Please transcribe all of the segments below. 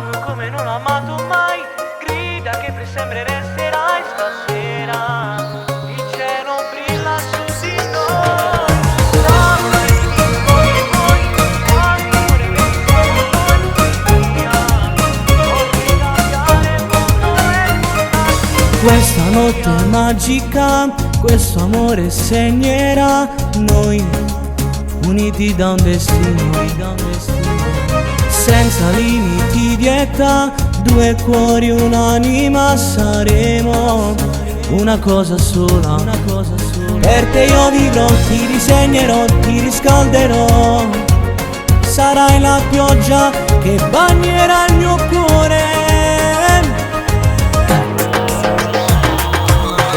T'amo come non ho amato mai, grida che per sempre resterai stasera. Il cielo brilla su di noi. T'amo e dimmi quello che vuoi, quanto amore vedi siamo noi. Via, vorrei cambiare il mondo e portarti. Questa notte magica, questo amore segnerà noi, uniti da un destino, senza limiti di età, due cuori, un'anima saremo, una cosa sola. Per te io vivrò, ti disegnerò, ti riscalderò, sarai la pioggia che bagnerà il mio cuore.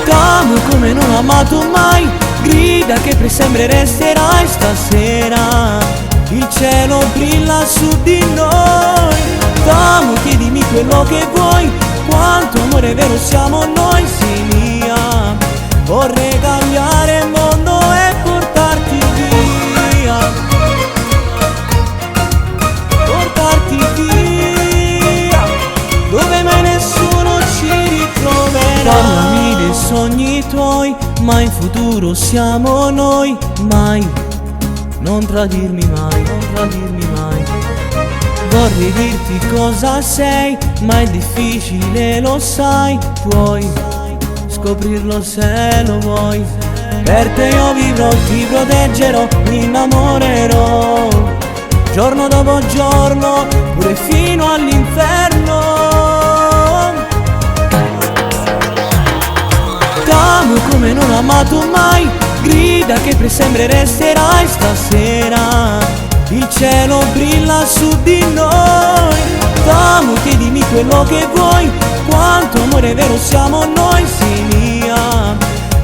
T'amo come non ho amato mai, grida che per sempre resterai stasera. Il cielo brilla su di noi. T'amo, chiedimi quello che vuoi, quanto amore vero siamo noi, sì mia. Vorrei cambiare il mondo e portarti via, portarti via, dove mai nessuno ci ritroverà. Parlami dei sogni tuoi, ma in futuro siamo noi, mai. Non tradirmi mai. Vorrei dirti cosa sei, ma è difficile, lo sai. Puoi scoprirlo se lo vuoi. Per te io vivrò, ti proteggerò, mi innamorerò, giorno dopo giorno, pure fino all'inferno. T'amo come non ho amato mai, grida che per sempre resterai stasera. Il cielo brilla su di noi. T'amo, chiedimi quello che vuoi, quanto amore vero siamo noi, sì mia.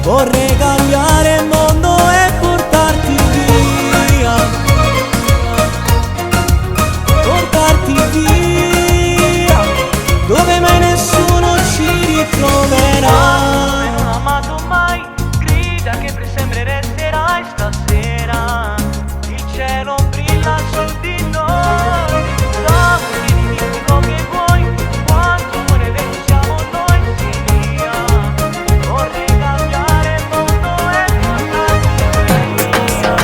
Vorrei cambiare il mondo e portarti via, portarti via, dove mai nessuno ci ritroverà. Non ho amato mai, grida che per sempre resterai stasera. Il cielo brilla su di noi. T'amo, chiedimi quello che vuoi, quanto amore vero siamo noi, sì mia. Vorrei cambiare il mondo e portarti via.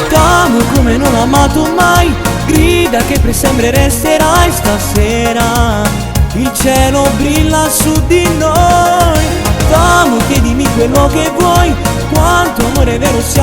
T'amo come non ho amato mai, grida che per sempre resterai stasera. Il cielo brilla su di noi. T'amo, chiedimi quello che vuoi, quanto amore vero siamo